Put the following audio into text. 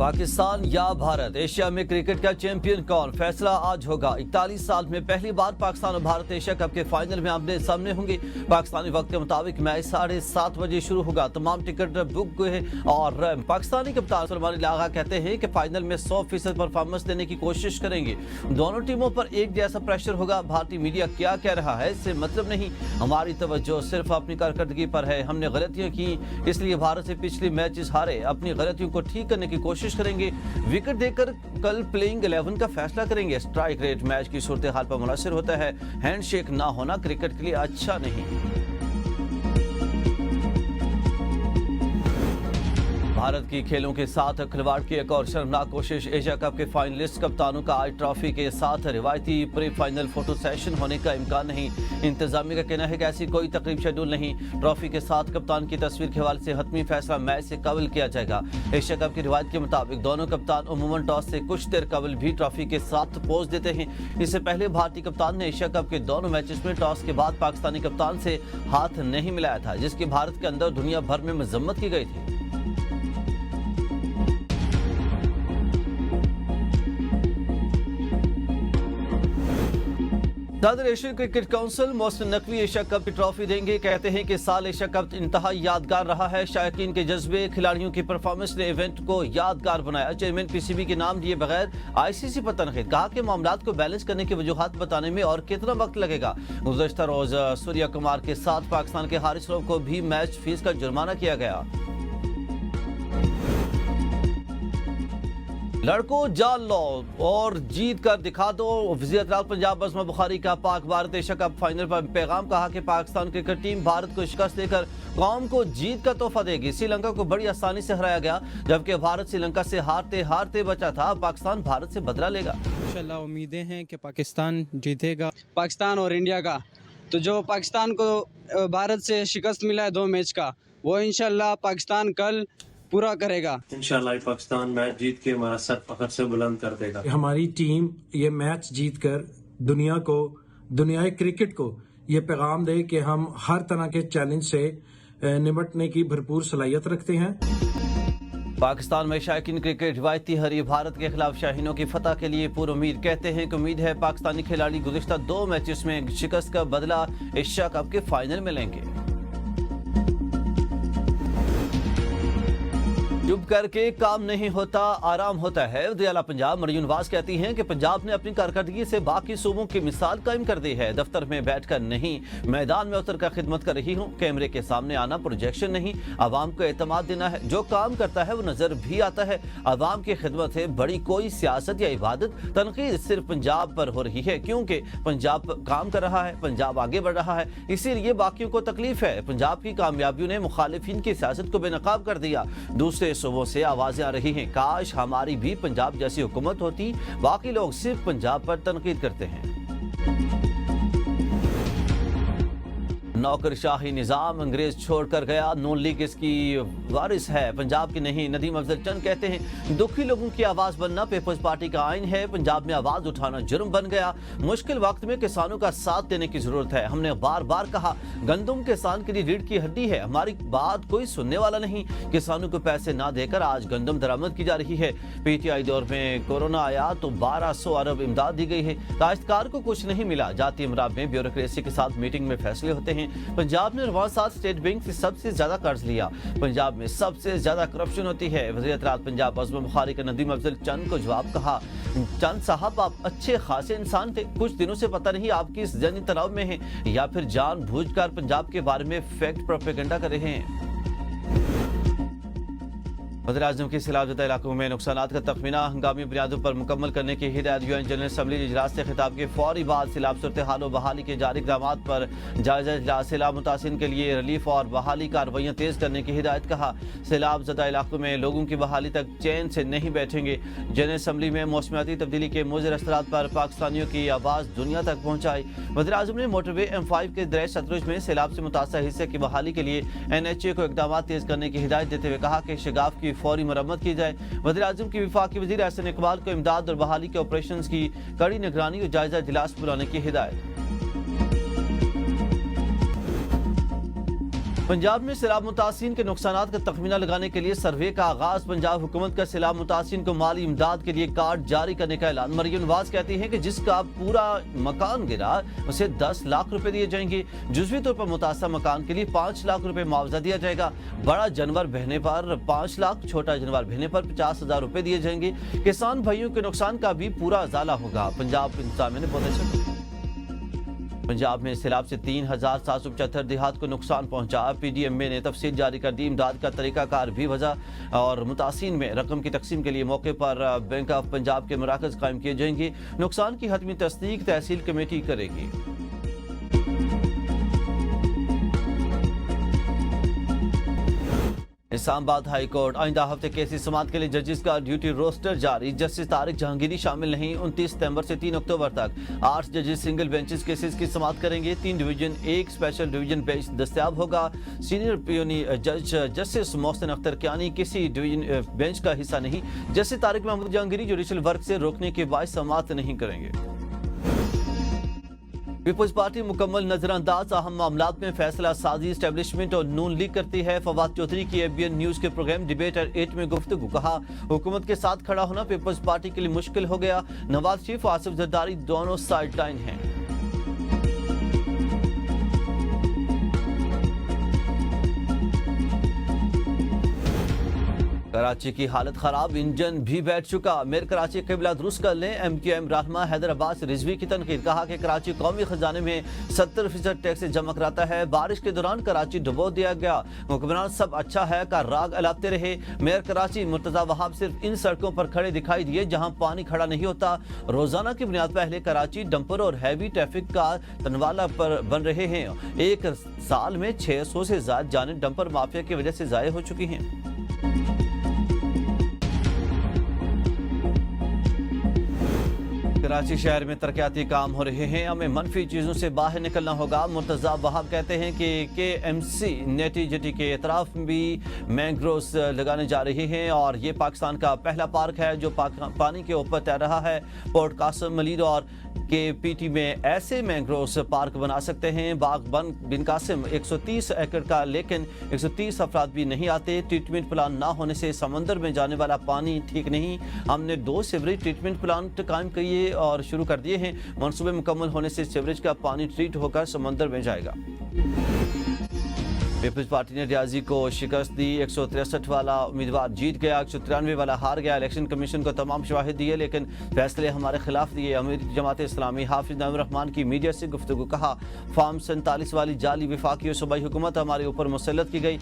पाकिस्तान या भारत, एशिया में क्रिकेट का चैंपियन कौन, फैसला आज होगा। 41 साल में पहली बार पाकिस्तान और भारत एशिया कप के फाइनल में आमने सामने होंगे। पाकिस्तानी वक्त के मुताबिक मैच 7:30 बजे शुरू होगा। तमाम टिकट बुक हुए हैं और पाकिस्तानी कप्तान सलमान लागा कहते हैं कि फाइनल में 100% परफॉर्मेंस देने की कोशिश करेंगे। दोनों टीमों पर एक जैसा प्रेशर होगा। भारतीय मीडिया क्या कह रहा है इससे मतलब नहीं, हमारी तवज्जो सिर्फ अपनी कारकर्दगी पर है। हमने गलतियां की, इसलिए भारत से पिछले मैचेस हारे। अपनी गलतियों को ठीक करने की कोशिश करेंगे। विकेट देकर कल प्लेइंग 11 का फैसला करेंगे। स्ट्राइक रेट मैच की सूरत हाल पर मुनहसर होता है। हैंडशेक ना होना क्रिकेट के लिए अच्छा नहीं। भारत की खेलों के साथ खिलवाड़ की एक और शर्मनाक कोशिश। एशिया कप के फाइनलिस्ट कप्तानों का आज ट्रॉफी के साथ रिवायती प्री फाइनल फोटो सेशन होने का इम्कान नहीं। इंतजामिया का कहना है कि ऐसी कोई तकरीब शेड्यूल नहीं। ट्रॉफी के साथ कप्तान की तस्वीर के हवाले से हतमी फैसला मैच से कबल किया जाएगा। एशिया कप की रिवायत के मुताबिक दोनों कप्तान अमूमन टॉस से कुछ देर कबल भी ट्रॉफी के साथ पोज देते हैं। इससे पहले भारतीय कप्तान ने एशिया कप के दोनों मैचेस में टॉस के बाद पाकिस्तानी कप्तान से हाथ नहीं मिलाया था, जिसकी भारत के अंदर दुनिया भर में मजम्मत की गई थी। सदर Asian cricket council Mohsin Naqvi Asia cup की ट्रॉफी देंगे। कहते हैं कि साल एशिया कप इंतहाई यादगार रहा है। शायकीन के जज्बे, खिलाड़ियों की परफॉर्मेंस ने इवेंट को यादगार बनाया। चेयरमैन पीसीबी के नाम दिए बगैर आईसीसी पर तनकीद। कहा कि मामलात को बैलेंस करने की वजूहात बताने में और कितना वक्त लगेगा। गुज़श्ता रोज सूर्या कुमार के साथ पाकिस्तान के हारिस रऊफ को भी मैच फीस का जुर्माना किया गया। लड़कों जान लो और जीत कर दिखा दो। वज़ीर-ए-आज़म पंजाब अज़मा बुखारी का Pak Bharat Asia cup final पर पैगाम। कहा कि पाकिस्तान क्रिकेट टीम भारत को शिकस्त देकर कौम को जीत का तोहफा देगी। श्रीलंका को बड़ी आसानी से हराया गया, जबकि भारत श्रीलंका से हारते हारते बचा था। पाकिस्तान भारत से बदला लेगा। इंशाल्लाह उम्मीदें हैं कि पाकिस्तान जीतेगा। पाकिस्तान और इंडिया का, तो जो पाकिस्तान को भारत से शिकस्त मिला है 2 मैच का, वो इंशाल्लाह पाकिस्तान कल पूरा करेगा। इंशाल्लाह पाकिस्तान मैच जीत के हमारा सर फखर से बुलंद कर देगा। हमारी टीम ये मैच जीतकर दुनियाई क्रिकेट को ये पैगाम दे कि हम हर तरह के चैलेंज से निपटने की भरपूर सलाहियत रखते हैं। पाकिस्तान में शायकीन क्रिकेट रिवायती हरी भारत के खिलाफ शाहीनों की फतह के लिए पूरी उम्मीद। कहते हैं कि उम्मीद है पाकिस्तानी खिलाड़ी गुज़िश्ता 2 मैचेस में शिकस्त का बदला एशिया कप के फाइनल में लेंगे। चुप करके काम नहीं होता, आराम होता है। वज़ीर-ए-आला पंजाब मरियम नवाज कहती हैं कि पंजाब ने अपनी कारकर्दगी से बाकी सूबों की मिसाल कायम कर दी है। दफ्तर में बैठकर नहीं, मैदान में उतर कर खिदमत कर रही हूँ। कैमरे के सामने आना प्रोजेक्शन नहीं, आवाम को एतमाद देना है। जो काम करता है वो नजर भी आता है। आवाम की खिदमत है, बड़ी कोई सियासत या इबादत। तनकीद सिर्फ पंजाब पर हो रही है क्योंकि पंजाब काम कर रहा है, पंजाब आगे बढ़ रहा है, इसीलिए बाकियों को तकलीफ है। पंजाब की कामयाबियों ने मुखालिफिन की सियासत को बेनकाब कर दिया। दूसरे सूबों से आवाजें आ रही हैं, काश हमारी भी पंजाब जैसी हुकूमत होती। बाकी लोग सिर्फ पंजाब पर तनकीद करते हैं। नौकरशाही निजाम अंग्रेज छोड़कर गया, नून लीग इसकी वारिस है, पंजाब की नहीं। नदीम अफजल चंद कहते हैं दुखी लोगों की आवाज बनना पीपल्स पार्टी का आइन है। पंजाब में आवाज उठाना जुर्म बन गया। मुश्किल वक्त में किसानों का साथ देने की जरूरत है। हमने बार बार कहा गंदम किसान के लिए रीढ़ की हड्डी है। हमारी बात कोई सुनने वाला नहीं। किसानों को पैसे ना देकर आज गंदम दरामद की जा रही है। पीटीआई दौर में कोरोना आया तो 1200 अरब इमदाद दी गई है। काश्तकार को कुछ नहीं मिला। जाती अमराब में ब्यूरोक्रेसी के साथ मीटिंग में फैसले होते हैं। पंजाब ने रवासात स्टेट बैंक से सबसे ज्यादा कर्ज लिया। पंजाब में सबसे ज्यादा करप्शन होती है। वज़ीर-ए-आज़म पंजाब अज़मा बुखारी का नदीम अफजल चंद को जवाब। कहा चंद साहब आप अच्छे खासे इंसान थे, कुछ दिनों से पता नहीं आप किस जनी तनाव में हैं या फिर जानबूझकर पंजाब के बारे में फैक्ट प्रोपेगेंडा कर रहे हैं। वज़ीर-ए-आज़म की सैलाबज़दा इलाकों में नुकसानात का तखमीना हंगामी बुनियादों पर मुकम्मल करने की हिदायत। यूएन जनरल असम्बली इजलास से खिताब के फौरी बाद सैलाब सूरत हाल और बहाली के जारी इक़दामात पर जायजा इजलास। सैलाब मुतासिरीन के लिए रिलीफ और बहाली कार्रवाइयाँ तेज़ करने की हिदायत। कहा सैलाब ज़दा इलाकों में लोगों की बहाली तक चैन से नहीं बैठेंगे। जनरल असम्बली में मौसमियाती तब्दीली के मुज़र असरात पर पाकिस्तानियों की आवाज़ दुनिया तक पहुँचाई। वज़ीर-ए-आज़म ने मोटरवे M5 के दरिया सतलुज में सैलाब से मुतासर हिस्से की बहाली के लिए NHA को इक़दाम तेज़ करने की हिदायत देते हुए कहा कि शगाफ की फौरी मरम्मत की जाए। वज़ीर-ए-आज़म की वफाकी वज़ीर एहसन इकबाल को इमदाद और बहाली के ऑपरेशंस की कड़ी निगरानी और जायजा इजलास बुलाने की हिदायत। पंजाब में सैलाब मुतासिन के नुकसानात का तखमीना लगाने के लिए सर्वे का आगाज। पंजाब हुकूमत का सैलाब मुतासिन को माली इमदाद के लिए कार्ड जारी करने का ऐलान। मरियम नवाज कहती हैं कि जिसका पूरा मकान गिरा उसे 10 लाख रुपए दिए जाएंगे। जुज़वी तौर पर मुतासर मकान के लिए 5 लाख रुपए मुआवजा दिया जाएगा। बड़ा जानवर बहने पर 5 लाख, छोटा जानवर बहने पर 50,000 रुपए दिए जाएंगे। किसान भाइयों के नुकसान का भी पूरा इजाला होगा। पंजाब इंतजामिया ने बहुत पंजाब में सैलाब से 3,775 देहात को नुकसान पहुंचा। PDMA ने तफसील जारी कर दी। इमदाद का तरीकाकार भी वजह और मुतासिन में रकम की तकसीम के लिए मौके पर बैंक ऑफ पंजाब के मराकज कायम किए जाएंगे। नुकसान की हतमी तस्दीक तहसील कमेटी करेगी। इस्लामाबाद हाई कोर्ट आइंदा हफ्ते केसेस समाअत के लिए जजेस का ड्यूटी रोस्टर जारी। जस्टिस तारिक जहांगीरी शामिल नहीं। 29 सितंबर से 3 अक्टूबर तक 8 जजेस सिंगल बेंचेस केसेस की समाअत करेंगे। 3 डिवीजन 1 स्पेशल डिवीजन बेंच दस्तयाब होगा। सीनियर पियोनी जज जस्टिस मोहसिन अख्तर कियानी किसी डिवीजन बेंच का हिस्सा नहीं। Justice Tariq Mehmood Jahangiri judicial work से रोकने के बायस समाअत नहीं करेंगे। पीपल्स पार्टी मुकम्मल नजरअंदाज। अहम मामलात में फैसला साजी एस्टेब्लिशमेंट और नून लीग करती है। फवाद चौधरी की ABN न्यूज के प्रोग्राम डिबेट एट 8 में गुफ्तगू। कहा हुकूमत के साथ खड़ा होना पीपल्स पार्टी के लिए मुश्किल हो गया। नवाज शरीफ और आसिफ जरदारी दोनों साइड लाइन हैं। कराची की हालत खराब, इंजन भी बैठ चुका। मेयर कराची किबला दुरुस्त कर लें। MQM रहनुमा हैदराबाद से रिजवी की तनकीद। कहा कि कराची कौमी खजाने में 70% टैक्स जमा कराता है। बारिश के दौरान कराची डुबो दिया गया। हुक्मरान सब अच्छा है का राग अलापते रहे। मेयर कराची मुर्तजा वहाब सिर्फ इन सड़कों पर खड़े दिखाई दिए जहां पानी खड़ा नहीं होता। रोजाना की बुनियाद पर अहले कराची डंपर और हैवी ट्रैफिक का तनवाला पर बन रहे हैं। एक साल में 600 से ज्यादा जानें डंपर माफिया की वजह से जाये हो चुकी हैं। कराची शहर में तरक्याती काम हो रहे हैं। हमें मनफी चीज़ों से बाहर निकलना होगा। मुर्तजा वहाब कहते हैं कि KMC नेटी जेटी के अतराफ भी मैंग्रोव्स लगाने जा रही हैं और ये पाकिस्तान का पहला पार्क है जो पानी के ऊपर तैर रहा है। पोर्ट कासिम मलिर और KPT में ऐसे मैंग्रोव्स पार्क बना सकते हैं। बाग बन बिन कासिम 130 एकड़ का, लेकिन 130 अफराद भी नहीं आते। ट्रीटमेंट प्लान ना होने से समंदर में जाने वाला पानी ठीक नहीं। हमने 2 सीवरेज ट्रीटमेंट प्लांट कायम किए और शुरू कर दिए हैं। मंसूबे मुकम्मल होने से सीवरेज का पानी ट्रीट होकर समंदर में जाएगा। पीपल्स पार्टी ने रियाजी को शिकस्त दी। 163 वाला उम्मीदवार जीत गया, 193 वाला हार गया। इलेक्शन कमीशन को तमाम शवाहिद दिए लेकिन फैसले हमारे खिलाफ दिए। अमीर जमात इस्लामी हाफिज नईम रहमान की मीडिया से गुफ्तगू। कहा फॉर्म 47 वाली जाली विफाकी और सूबाई हुकूमत हमारे ऊपर मुसल्लत की गई।